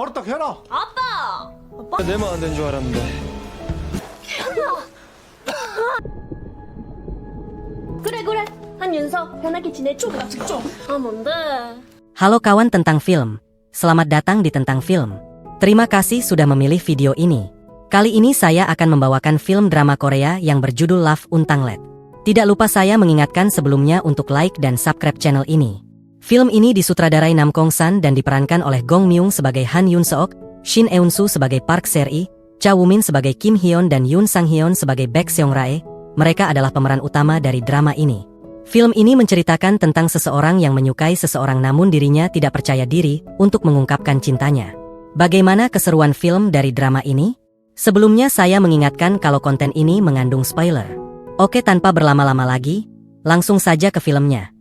버릇딱 해라. 아빠! 내만 안 된 줄 알았는데. 그래. 한윤서, 편하게 지내줘. 아, 뭔데? Halo kawan tentang film. Selamat datang di Tentang Film. Terima kasih sudah memilih video ini. Kali ini saya akan membawakan film drama Korea yang berjudul Love Untanglet. Tidak lupa saya mengingatkan sebelumnya untuk like dan subscribe channel ini. Film ini disutradarai Nam Kong-san dan diperankan oleh Gong Myung sebagai Han Yun-seok, Shin Eun-soo sebagai Park Se-ri, Cha Woo-min sebagai Kim Hyeon dan Yoon Sang-hyeon sebagai Baek Seong-rae. Mereka adalah pemeran utama dari drama ini. Film ini menceritakan tentang seseorang yang menyukai seseorang namun dirinya tidak percaya diri untuk mengungkapkan cintanya. Bagaimana keseruan film dari drama ini? Sebelumnya saya mengingatkan kalau konten ini mengandung spoiler. Oke, tanpa berlama-lama lagi, langsung saja ke filmnya.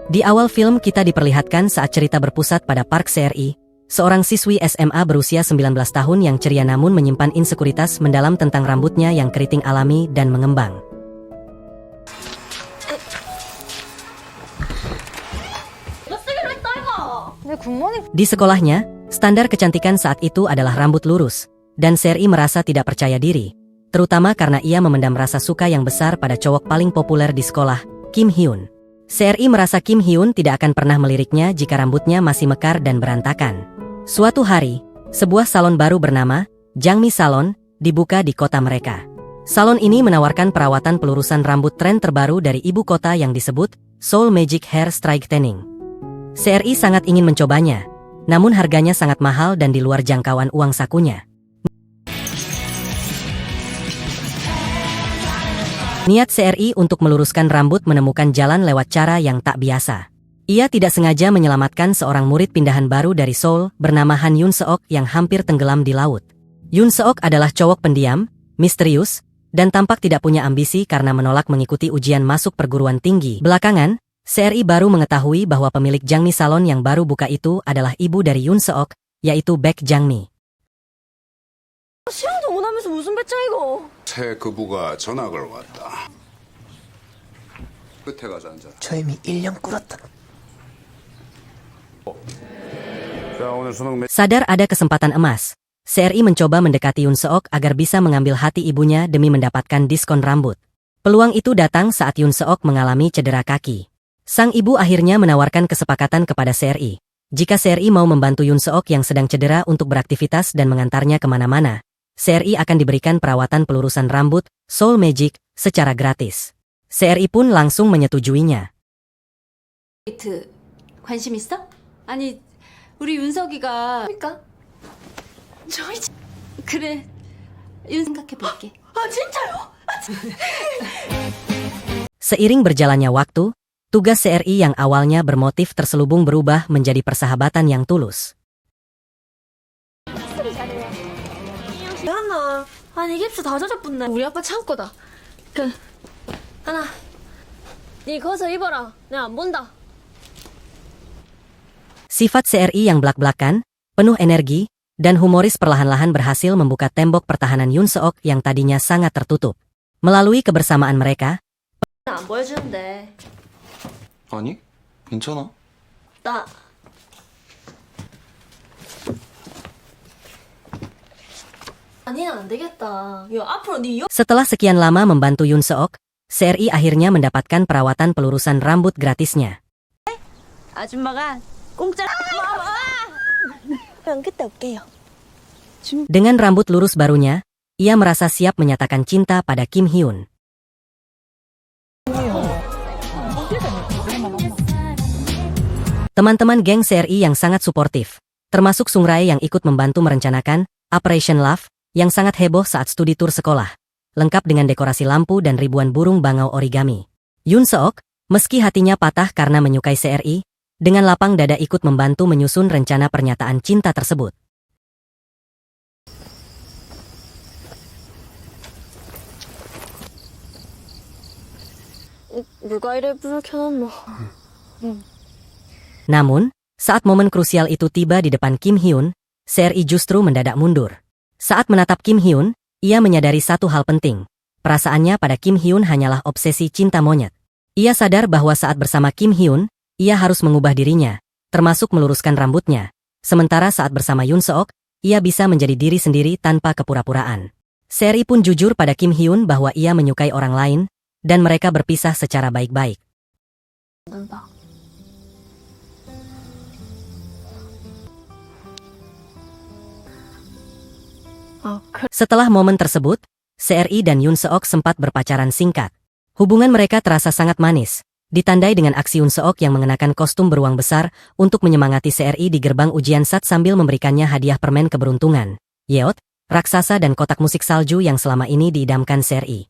Di awal film kita diperlihatkan saat cerita berpusat pada Park Se-ri, seorang siswi SMA berusia 19 tahun yang ceria namun menyimpan insekuritas mendalam tentang rambutnya yang keriting alami dan mengembang. Di sekolahnya, standar kecantikan saat itu adalah rambut lurus, dan Se-ri merasa tidak percaya diri, terutama karena ia memendam rasa suka yang besar pada cowok paling populer di sekolah, Kim Hyun. Se-ri merasa Kim Hyun tidak akan pernah meliriknya jika rambutnya masih mekar dan berantakan. Suatu hari, sebuah salon baru bernama Jangmi Salon dibuka di kota mereka. Salon ini menawarkan perawatan pelurusan rambut tren terbaru dari ibu kota yang disebut Seoul Magic Hair Straightening. Se-ri sangat ingin mencobanya, namun harganya sangat mahal dan di luar jangkauan uang sakunya. Niat Se-ri untuk meluruskan rambut menemukan jalan lewat cara yang tak biasa. Ia tidak sengaja menyelamatkan seorang murid pindahan baru dari Seoul bernama Han Yun-seok yang hampir tenggelam di laut. Yun-seok adalah cowok pendiam, misterius, dan tampak tidak punya ambisi karena menolak mengikuti ujian masuk perguruan tinggi. Belakangan, Se-ri baru mengetahui bahwa pemilik Jangmi Salon yang baru buka itu adalah ibu dari Yun-seok, yaitu Baek Jangmi. 시험도 못하면서 무슨 배짱이고? 새 그부가 전학을 왔다. 끝에 가서 앉아. 저 이미 1년 꿇었다. 자, 오늘 수능 Sadar ada kesempatan emas, Se-ri mencoba mendekati Yun-seok agar bisa mengambil hati ibunya demi mendapatkan diskon rambut. Peluang itu datang saat Yun-seok mengalami cedera kaki. Sang ibu akhirnya menawarkan kesepakatan kepada Se-ri. Jika Se-ri mau membantu Yun-seok yang sedang cedera untuk beraktivitas dan mengantarnya kemana-mana, Se-ri akan diberikan perawatan pelurusan rambut Seoul Magic secara gratis. Se-ri pun langsung menyetujuinya. 관심 있어? 아니, 우리 윤석이가 그러니까 저희 그래, 윤 생각해볼게. 아, 진짜요? Seiring berjalannya waktu, tugas Se-ri yang awalnya bermotif terselubung berubah menjadi persahabatan yang tulus. 하나, 아니 깁스 다 젖어붙네. 우리 아빠 창 거다. 하나, 네 거기서 입어라. 내가 안 본다. Sifat Se-ri yang belak-belakan, penuh energi, dan humoris perlahan-lahan berhasil membuka tembok pertahanan Yun-seok yang tadinya sangat tertutup. Melalui kebersamaan mereka, 안 보여주는데. 아니, 괜찮아. 나 아니는 안 되겠다. 야, 앞으로 네 setelah sekian lama membantu Yun-seok, Se-ri akhirnya mendapatkan perawatan pelurusan rambut gratisnya. 아줌마가 공짜로 그냥 그때 올게요. Dengan rambut lurus barunya, ia merasa siap menyatakan cinta pada Kim Hyun. Teman-teman geng Se-ri yang sangat suportif, termasuk Sung-rae yang ikut membantu merencanakan Operation Love, yang sangat heboh saat studi tur sekolah, lengkap dengan dekorasi lampu dan ribuan burung bangau origami. Yun-seok, meski hatinya patah karena menyukai Se-ri, dengan lapang dada ikut membantu menyusun rencana pernyataan cinta tersebut. 누가 이래 불을 켜놨노? Namun, saat momen krusial itu tiba di depan Kim Hyun, Se-ri justru mendadak mundur. Saat menatap Kim Hyun, ia menyadari satu hal penting. Perasaannya pada Kim Hyun hanyalah obsesi cinta monyet. Ia sadar bahwa saat bersama Kim Hyun, ia harus mengubah dirinya, termasuk meluruskan rambutnya. Sementara saat bersama Yoon Seok, ia bisa menjadi diri sendiri tanpa kepura-puraan. Seri pun jujur pada Kim Hyun bahwa ia menyukai orang lain, dan mereka berpisah secara baik-baik. Setelah momen tersebut, Seri dan Yoon Seok sempat berpacaran singkat. Hubungan mereka terasa sangat manis, ditandai dengan aksi Yoon Seok yang mengenakan kostum beruang besar untuk menyemangati Seri di gerbang ujian SAT sambil memberikannya hadiah permen keberuntungan, yeot, raksasa dan kotak musik salju yang selama ini diidamkan Seri.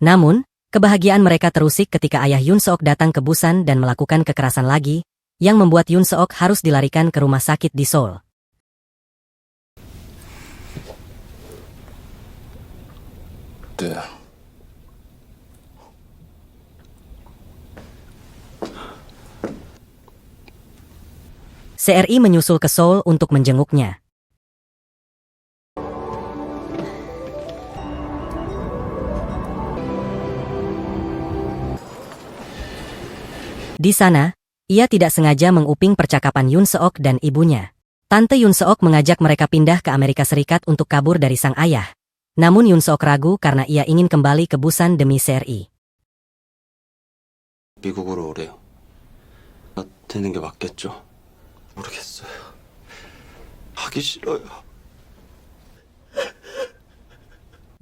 Namun, kebahagiaan mereka terusik ketika ayah Yoon Seok datang ke Busan dan melakukan kekerasan lagi, yang membuat Yoon Seok harus dilarikan ke rumah sakit di Seoul. 네. Seri menyusul ke Seoul untuk menjenguknya. Di sana, ia tidak sengaja menguping percakapan Yoon Seok dan ibunya. Tante Yoon Seok mengajak mereka pindah ke Amerika Serikat untuk kabur dari sang ayah. Namun Yoon Seok ragu karena ia ingin kembali ke Busan demi Seri. 미국으로 오래요. 되는 게 맞겠죠? 모르겠어요. 하기 싫어요.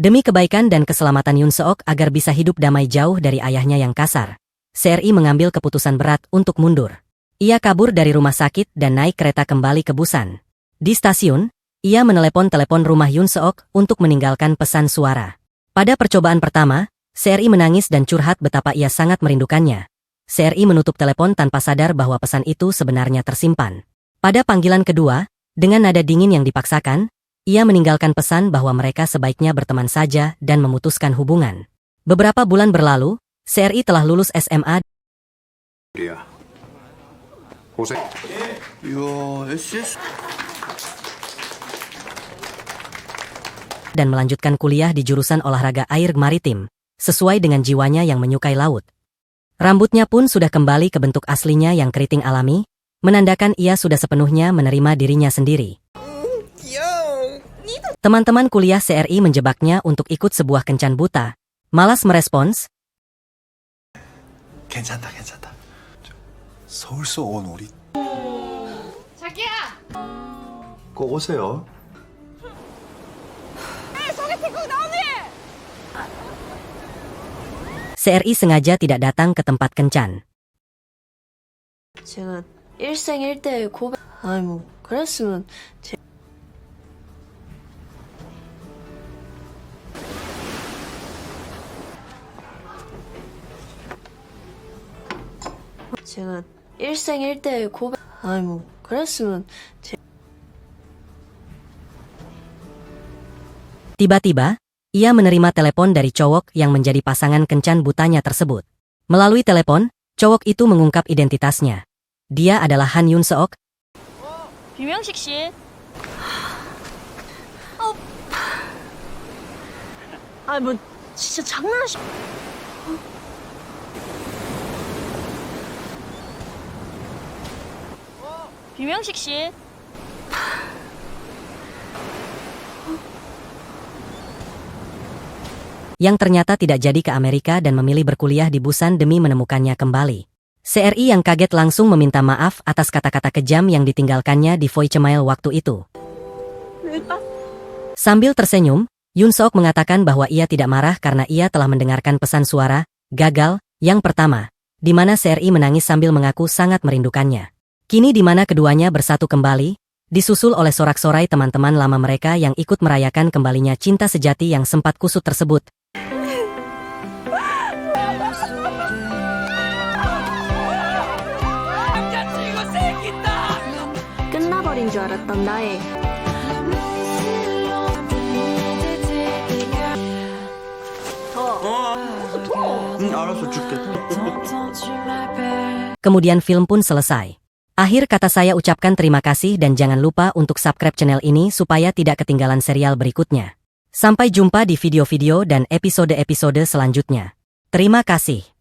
Demi kebaikan dan keselamatan Yoon Seok agar bisa hidup damai jauh dari ayahnya yang kasar, Seri mengambil keputusan berat untuk mundur. Ia kabur dari rumah sakit dan naik kereta kembali ke Busan. Di stasiun, ia menelepon telepon rumah Yoon Seok untuk meninggalkan pesan suara. Pada percobaan pertama, Seri menangis dan curhat betapa ia sangat merindukannya. Seri menutup telepon tanpa sadar bahwa pesan itu sebenarnya tersimpan. Pada panggilan kedua, dengan nada dingin yang dipaksakan, ia meninggalkan pesan bahwa mereka sebaiknya berteman saja dan memutuskan hubungan. Beberapa bulan berlalu, Seri telah lulus SMA 우리야. 고생. 이야, SS. dan melanjutkan kuliah di jurusan olahraga air maritim, sesuai dengan jiwanya yang menyukai laut. Rambutnya pun sudah kembali ke bentuk aslinya yang keriting alami, menandakan ia sudah sepenuhnya menerima dirinya sendiri. Teman-teman kuliah Seri menjebaknya untuk ikut sebuah kencan buta. Malas merespons, 괜찮다. 서울서 온 우리. 자기야! 꼭 오세요. Seri sengaja tidak datang ke tempat kencan. 제가 일생일대의 고백. 아니 뭐 그랬으면 제가 일생일대의 고백. 아니 뭐 그랬으면 Tiba-tiba, ia menerima telepon dari cowok yang menjadi pasangan kencan butanya tersebut. Melalui telepon, cowok itu mengungkap identitasnya. Dia adalah Han Yoon Seok, 비명식 씨. 아니 뭐 진짜 장난하시. 비명식 씨. yang ternyata tidak jadi ke Amerika dan memilih berkuliah di Busan demi menemukannya kembali. Seri yang kaget langsung meminta maaf atas kata-kata kejam yang ditinggalkannya di voicemail waktu itu. Sambil tersenyum, Yoon Seok mengatakan bahwa ia tidak marah karena ia telah mendengarkan pesan suara, gagal, yang pertama, di mana Seri menangis sambil mengaku sangat merindukannya. Kini di mana keduanya bersatu kembali, disusul oleh sorak-sorai teman-teman lama mereka yang ikut merayakan kembalinya cinta sejati yang sempat kusut tersebut. 끝나버린 줄 알았던 나의 알았어, 줄게. Kemudian film pun selesai. Akhir kata saya ucapkan terima kasih dan jangan lupa untuk subscribe channel ini supaya tidak ketinggalan serial berikutnya. Sampai jumpa di video-video dan episode-episode selanjutnya. Terima kasih.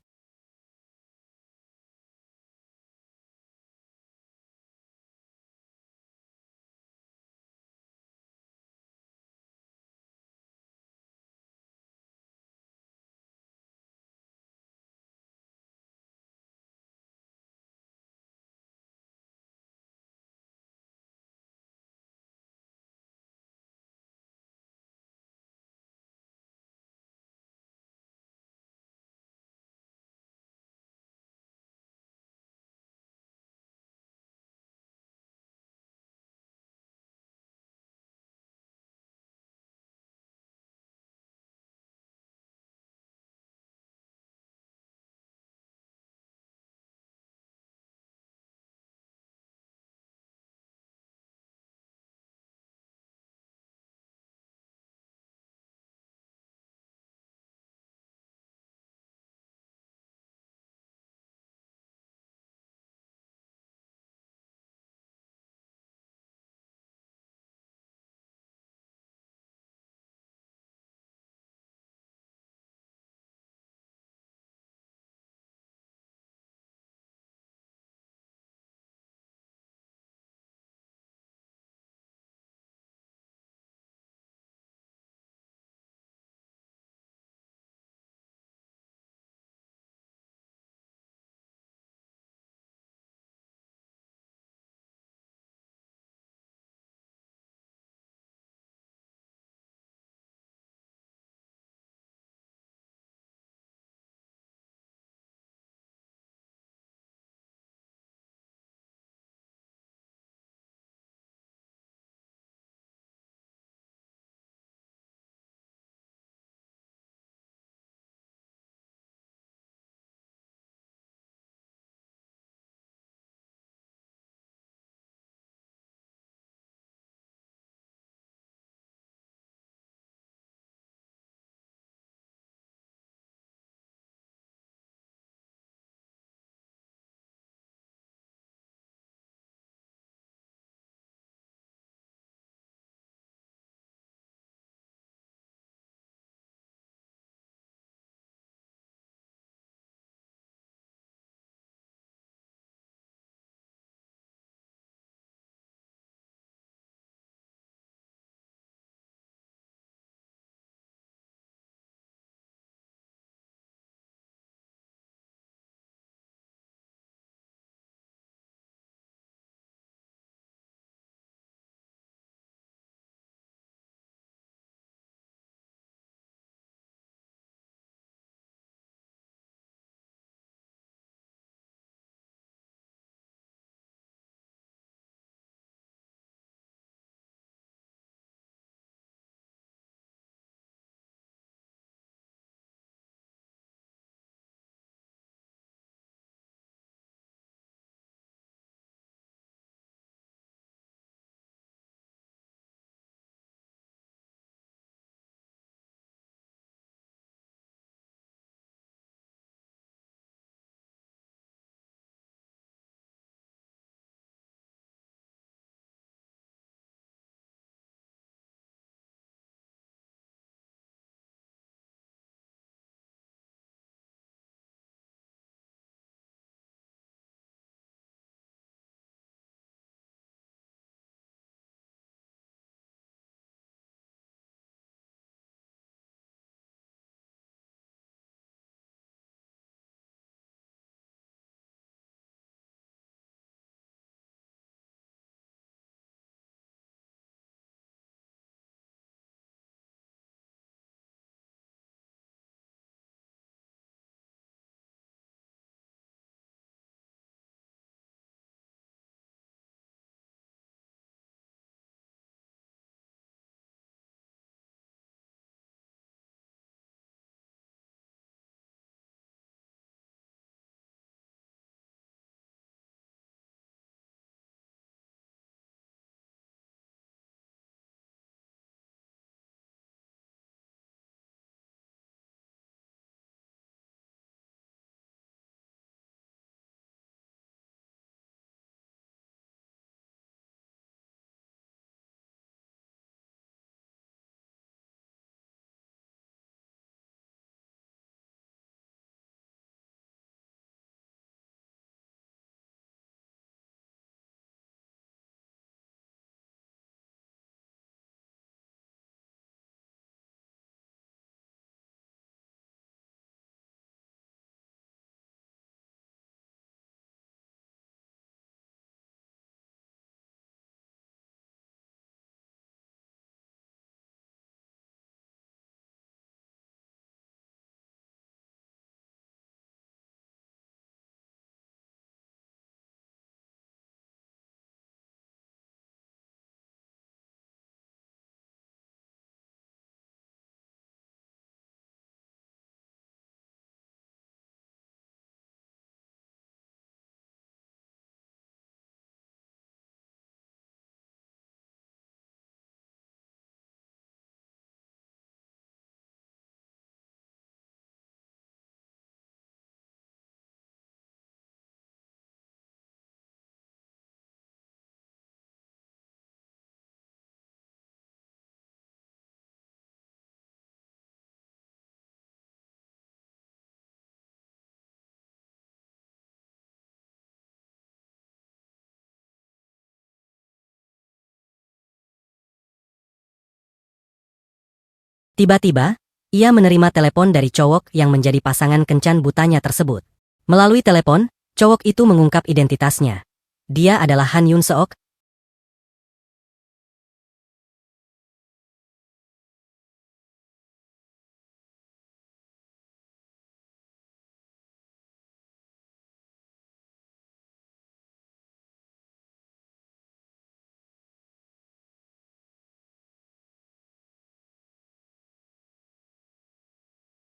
Tiba-tiba, ia menerima telepon dari cowok yang menjadi pasangan kencan butanya tersebut. Melalui telepon, cowok itu mengungkap identitasnya. Dia adalah Han Yun Seok.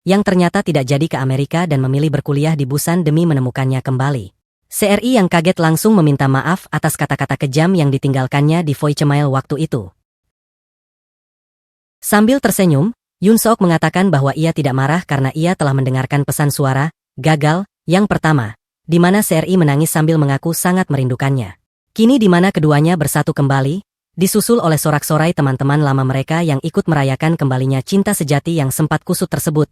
Yang ternyata tidak jadi ke Amerika dan memilih berkuliah di Busan demi menemukannya kembali. CRI yang kaget langsung meminta maaf atas kata-kata kejam yang ditinggalkannya di voicemail waktu itu. Sambil tersenyum, Yun Seok mengatakan bahwa ia tidak marah karena ia telah mendengarkan pesan suara, gagal, yang pertama, di mana CRI menangis sambil mengaku sangat merindukannya. Kini di mana keduanya bersatu kembali, disusul oleh sorak-sorai teman-teman lama mereka yang ikut merayakan kembalinya cinta sejati yang sempat kusut tersebut.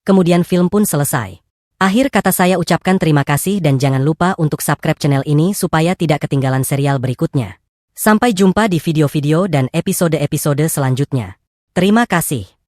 Kemudian film pun selesai. Akhir kata saya ucapkan terima kasih dan jangan lupa untuk subscribe channel ini supaya tidak ketinggalan serial berikutnya. Sampai jumpa di video-video dan episode-episode selanjutnya. Terima kasih.